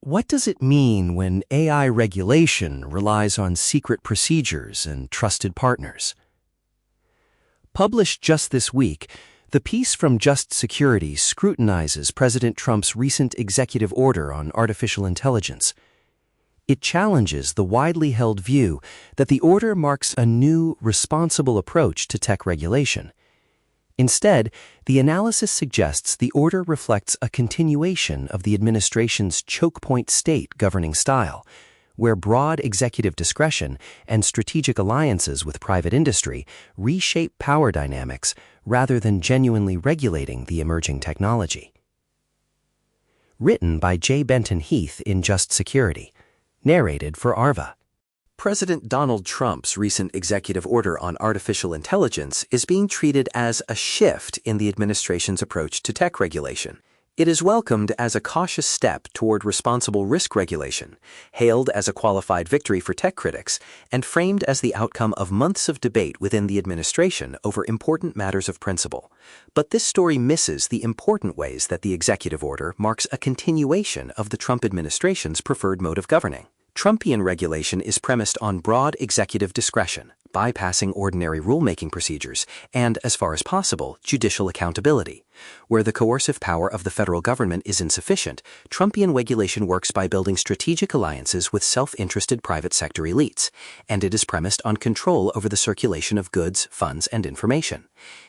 What does it mean when AI regulation relies on secret procedures and trusted partners? Published just this week, the piece from Just Security scrutinizes President Trump's recent executive order on artificial intelligence. It challenges the widely held view that the order marks a new, responsible approach to tech regulation. Instead, the analysis suggests the order reflects a continuation of the administration's Chokepoint State governing style, where broad executive discretion and strategic alliances with private industry reshape power dynamics rather than genuinely regulating the emerging technology. Written by J. Benton Heath in Just Security. Narrated for Arva. President Donald Trump's recent executive order on artificial intelligence is being treated as a shift in the administration's approach to tech regulation. It is welcomed as a cautious step toward responsible risk regulation, hailed as a qualified victory for tech critics, and framed as the outcome of months of debate within the administration over important matters of principle. But this story misses the important ways that the executive order marks a continuation of the Trump administration's preferred mode of governing. Trumpian regulation is premised on broad executive discretion, bypassing ordinary rulemaking procedures, and, as far as possible, judicial accountability. Where the coercive power of the federal government is insufficient, Trumpian regulation works by building strategic alliances with self-interested private sector elites, and it is premised on control over the circulation of goods, funds, and information.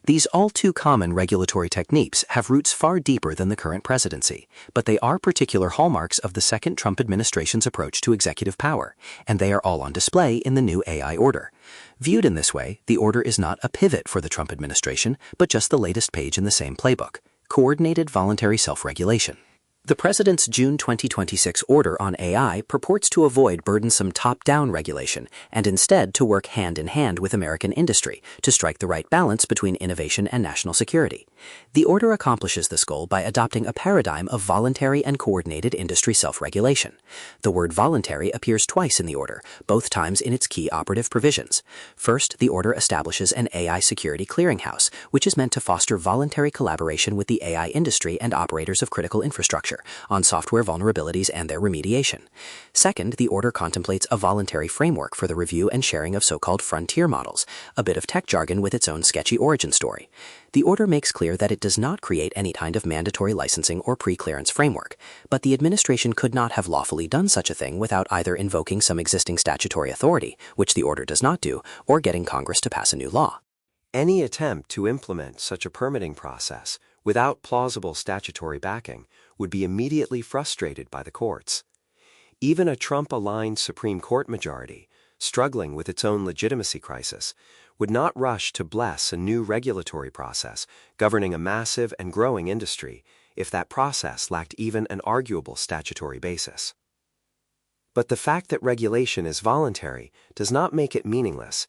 These all-too-common regulatory techniques have roots far deeper than the current presidency, but they are particular hallmarks of the second Trump administration's approach to executive power, and they are all on display in the new AI order. Viewed in this way, the order is not a pivot for the Trump administration, but just the latest page in the same playbook: coordinated voluntary self-regulation. The president's June 2026 order on AI purports to avoid burdensome top-down regulation and instead to work hand-in-hand with American industry to strike the right balance between innovation and national security. The order accomplishes this goal by adopting a paradigm of voluntary and coordinated industry self-regulation. The word voluntary appears twice in the order, both times in its key operative provisions. First, the order establishes an AI security clearinghouse, which is meant to foster voluntary collaboration with the AI industry and operators of critical infrastructure on software vulnerabilities and their remediation. Second, the order contemplates a voluntary framework for the review and sharing of so-called frontier models, a bit of tech jargon with its own sketchy origin story. The order makes clear that it does not create any kind of mandatory licensing or pre-clearance framework, but the administration could not have lawfully done such a thing without either invoking some existing statutory authority, which the order does not do, or getting Congress to pass a new law. Any attempt to implement such a permitting process without plausible statutory backing would be immediately frustrated by the courts. Even a Trump-aligned Supreme Court majority, struggling with its own legitimacy crisis, would not rush to bless a new regulatory process governing a massive and growing industry if that process lacked even an arguable statutory basis. But the fact that regulation is voluntary does not make it meaningless.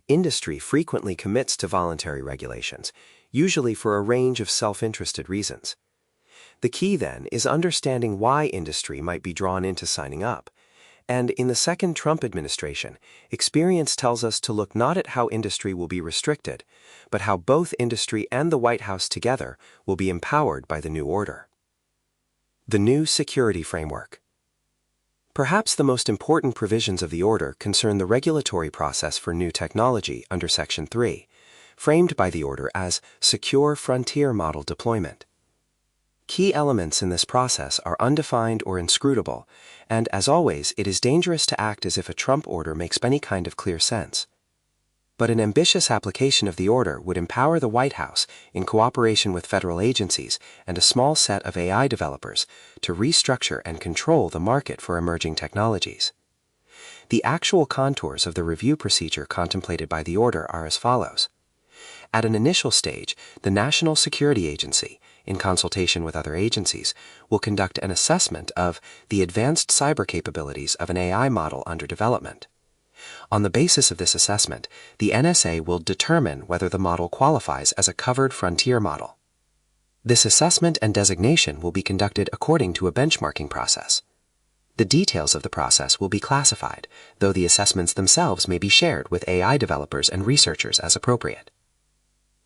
Industry frequently commits to voluntary regulations, usually for a range of self-interested reasons. The key, then, is understanding why industry might be drawn into signing up. And in the second Trump administration, experience tells us to look not at how industry will be restricted, but how both industry and the White House together will be empowered by the new order. The new security framework. Perhaps the most important provisions of the order concern the regulatory process for new technology under Section 3, framed by the order as secure frontier model deployment. Key elements in this process are undefined or inscrutable, and as always, it is dangerous to act as if a Trump order makes any kind of clear sense. But an ambitious application of the order would empower the White House, in cooperation with federal agencies and a small set of AI developers, to restructure and control the market for emerging technologies. The actual contours of the review procedure contemplated by the order are as follows. At an initial stage, the National Security Agency, in consultation with other agencies, will conduct an assessment of the advanced cyber capabilities of an AI model under development. On the basis of this assessment, the NSA will determine whether the model qualifies as a covered frontier model. This assessment and designation will be conducted according to a benchmarking process. The details of the process will be classified, though the assessments themselves may be shared with AI developers and researchers as appropriate.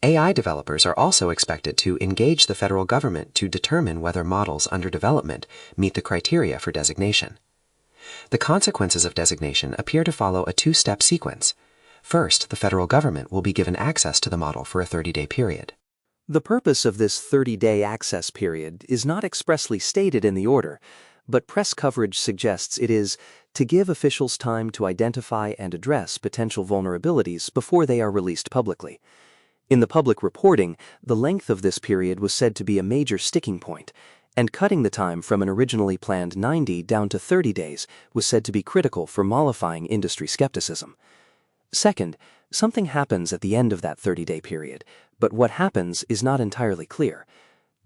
AI developers are also expected to engage the federal government to determine whether models under development meet the criteria for designation. The consequences of designation appear to follow a two-step sequence. First, the federal government will be given access to the model for a 30-day period. The purpose of this 30-day access period is not expressly stated in the order, but press coverage suggests it is to give officials time to identify and address potential vulnerabilities before they are released publicly. In the public reporting, the length of this period was said to be a major sticking point, and cutting the time from an originally planned 90 down to 30 days was said to be critical for mollifying industry skepticism. Second, something happens at the end of that 30-day period, but what happens is not entirely clear.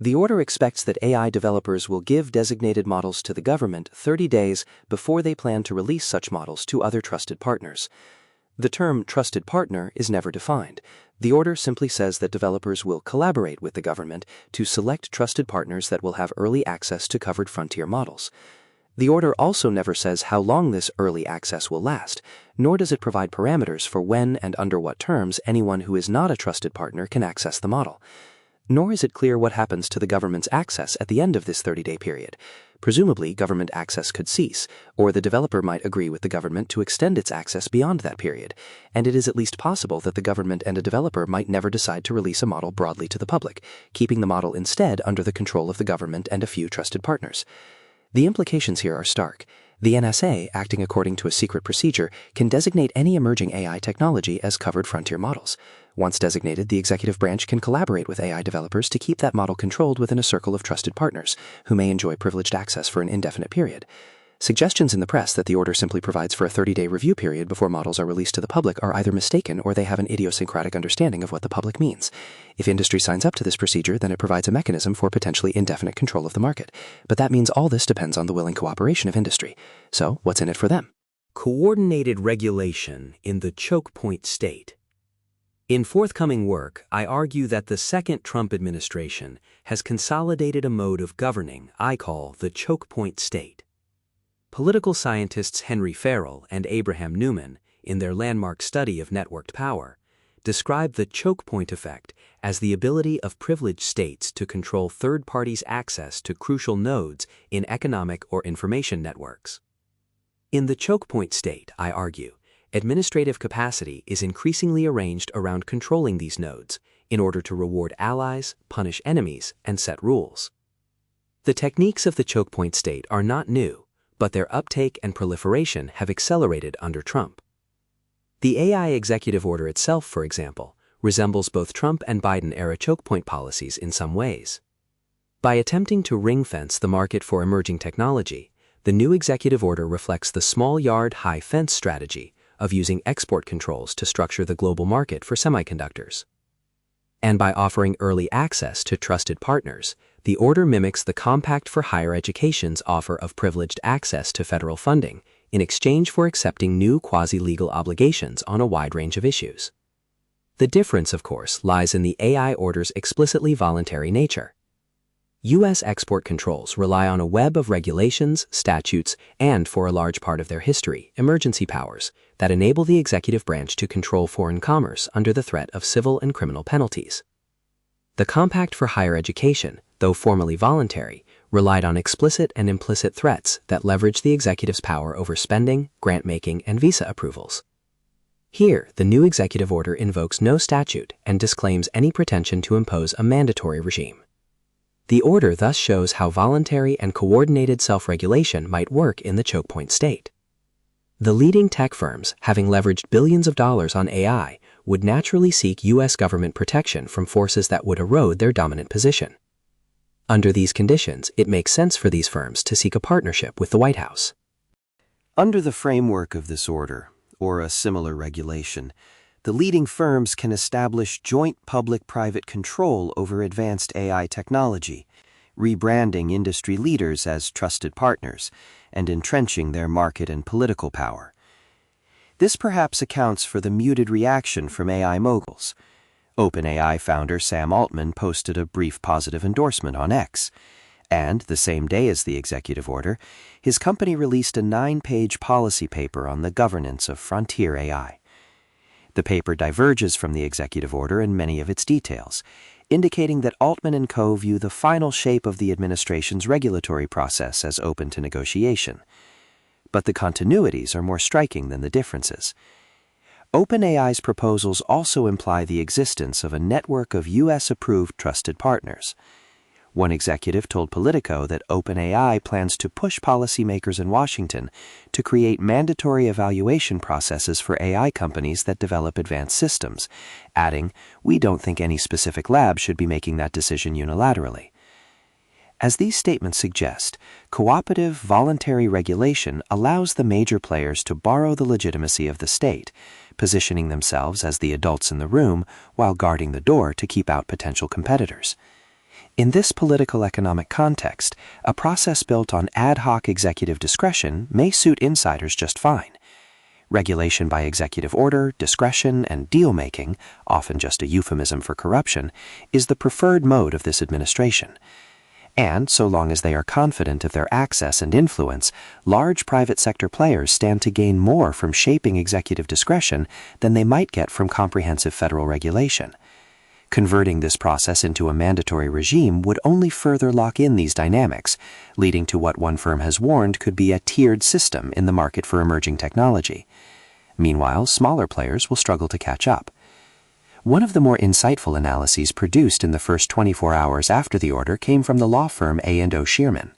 The order expects that AI developers will give designated models to the government 30 days before they plan to release such models to other trusted partners. The term trusted partner is never defined. The order simply says that developers will collaborate with the government to select trusted partners that will have early access to covered frontier models. The order also never says how long this early access will last, nor does it provide parameters for when and under what terms anyone who is not a trusted partner can access the model. Nor is it clear what happens to the government's access at the end of this 30-day period. Presumably, government access could cease, or the developer might agree with the government to extend its access beyond that period, and it is at least possible that the government and a developer might never decide to release a model broadly to the public, keeping the model instead under the control of the government and a few trusted partners. The implications here are stark. The NSA, acting according to a secret procedure, can designate any emerging AI technology as covered frontier models. Once designated, the executive branch can collaborate with AI developers to keep that model controlled within a circle of trusted partners, who may enjoy privileged access for an indefinite period. Suggestions in the press that the order simply provides for a 30-day review period before models are released to the public are either mistaken or they have an idiosyncratic understanding of what the public means. If industry signs up to this procedure, then it provides a mechanism for potentially indefinite control of the market. But that means all this depends on the willing cooperation of industry. So, what's in it for them? Coordinated regulation in the Chokepoint State. In forthcoming work, I argue that the second Trump administration has consolidated a mode of governing I call the Chokepoint State. Political scientists Henry Farrell and Abraham Newman, in their landmark study of networked power, describe the choke point effect as the ability of privileged states to control third parties' access to crucial nodes in economic or information networks. In the choke point state, I argue, administrative capacity is increasingly arranged around controlling these nodes in order to reward allies, punish enemies, and set rules. The techniques of the choke point state are not new, but their uptake and proliferation have accelerated under Trump. The AI executive order itself, for example, resembles both Trump and Biden-era chokepoint policies in some ways. By attempting to ring-fence the market for emerging technology, the new executive order reflects the small yard, high fence strategy of using export controls to structure the global market for semiconductors. And by offering early access to trusted partners, the order mimics the Compact for Higher Education's offer of privileged access to federal funding in exchange for accepting new quasi-legal obligations on a wide range of issues. The difference, of course, lies in the AI order's explicitly voluntary nature. U.S. export controls rely on a web of regulations, statutes, and, for a large part of their history, emergency powers that enable the executive branch to control foreign commerce under the threat of civil and criminal penalties. The Compact for Higher Education, though formally voluntary, relied on explicit and implicit threats that leveraged the executive's power over spending, grant-making, and visa approvals. Here, the new executive order invokes no statute and disclaims any pretension to impose a mandatory regime. The order thus shows how voluntary and coordinated self-regulation might work in the chokepoint state. The leading tech firms, having leveraged billions of dollars on AI, would naturally seek U.S. government protection from forces that would erode their dominant position. Under these conditions, it makes sense for these firms to seek a partnership with the White House. Under the framework of this order, or a similar regulation, the leading firms can establish joint public-private control over advanced AI technology, rebranding industry leaders as trusted partners and entrenching their market and political power. This perhaps accounts for the muted reaction from AI moguls. OpenAI founder Sam Altman posted a brief positive endorsement on X, and the same day as the executive order, his company released a 9-page policy paper on the governance of frontier AI. The paper diverges from the executive order in many of its details, indicating that Altman and co. view the final shape of the administration's regulatory process as open to negotiation. But the continuities are more striking than the differences. OpenAI's proposals also imply the existence of a network of U.S.-approved trusted partners. One executive told Politico that OpenAI plans to push policymakers in Washington to create mandatory evaluation processes for AI companies that develop advanced systems, adding, "We don't think any specific lab should be making that decision unilaterally." As these statements suggest, cooperative, voluntary regulation allows the major players to borrow the legitimacy of the state, positioning themselves as the adults in the room while guarding the door to keep out potential competitors. In this political economic context, a process built on ad hoc executive discretion may suit insiders just fine. Regulation by executive order, discretion, and deal-making, often just a euphemism for corruption, is the preferred mode of this administration. And, so long as they are confident of their access and influence, large private sector players stand to gain more from shaping executive discretion than they might get from comprehensive federal regulation. Converting this process into a mandatory regime would only further lock in these dynamics, leading to what one firm has warned could be a tiered system in the market for emerging technology. Meanwhile, smaller players will struggle to catch up. One of the more insightful analyses produced in the first 24 hours after the order came from the law firm A&O Shearman.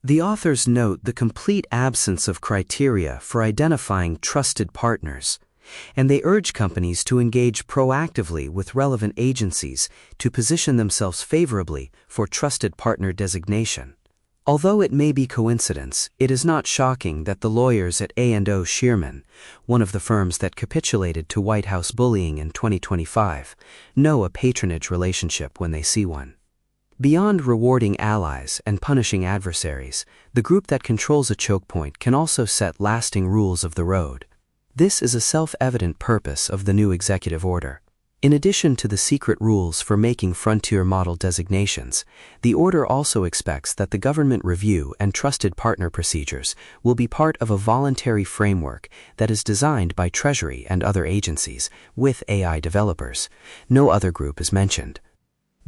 The authors note the complete absence of criteria for identifying trusted partners, and they urge companies to engage proactively with relevant agencies to position themselves favorably for trusted partner designation. Although it may be coincidence, it is not shocking that the lawyers at A&O Shearman, one of the firms that capitulated to White House bullying in 2025, know a patronage relationship when they see one. Beyond rewarding allies and punishing adversaries, the group that controls a choke point can also set lasting rules of the road. This is a self-evident purpose of the new executive order. In addition to the secret rules for making frontier model designations, the order also expects that the government review and trusted partner procedures will be part of a voluntary framework that is designed by Treasury and other agencies with AI developers. No other group is mentioned.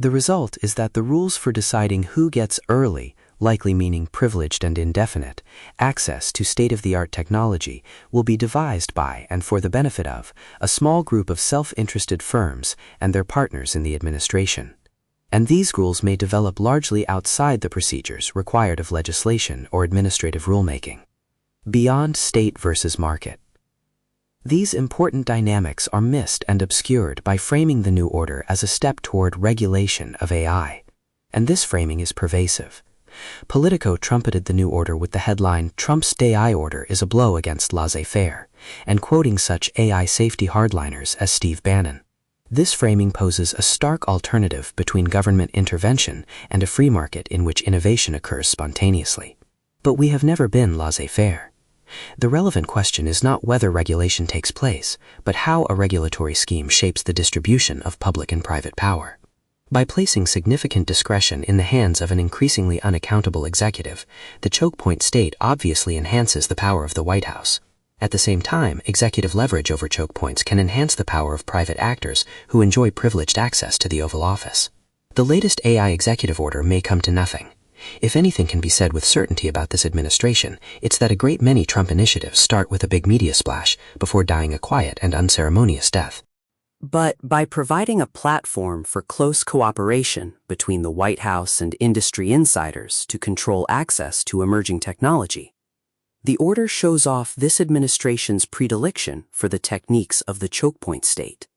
The result is that the rules for deciding who gets early, likely meaning privileged and indefinite, access to state-of-the-art technology will be devised by and for the benefit of a small group of self-interested firms and their partners in the administration. And these rules may develop largely outside the procedures required of legislation or administrative rulemaking. Beyond state versus market. These important dynamics are missed and obscured by framing the new order as a step toward regulation of AI. And this framing is pervasive. Politico trumpeted the new order with the headline, "Trump's AI order is a blow against laissez-faire," and quoting such AI safety hardliners as Steve Bannon. This framing poses a stark alternative between government intervention and a free market in which innovation occurs spontaneously. But we have never been laissez-faire. The relevant question is not whether regulation takes place, but how a regulatory scheme shapes the distribution of public and private power. By placing significant discretion in the hands of an increasingly unaccountable executive, the Chokepoint State obviously enhances the power of the White House. At the same time, executive leverage over choke points can enhance the power of private actors who enjoy privileged access to the Oval Office. The latest AI executive order may come to nothing. If anything can be said with certainty about this administration, it's that a great many Trump initiatives start with a big media splash before dying a quiet and unceremonious death. But by providing a platform for close cooperation between the White House and industry insiders to control access to emerging technology, the order shows off this administration's predilection for the techniques of the Chokepoint State.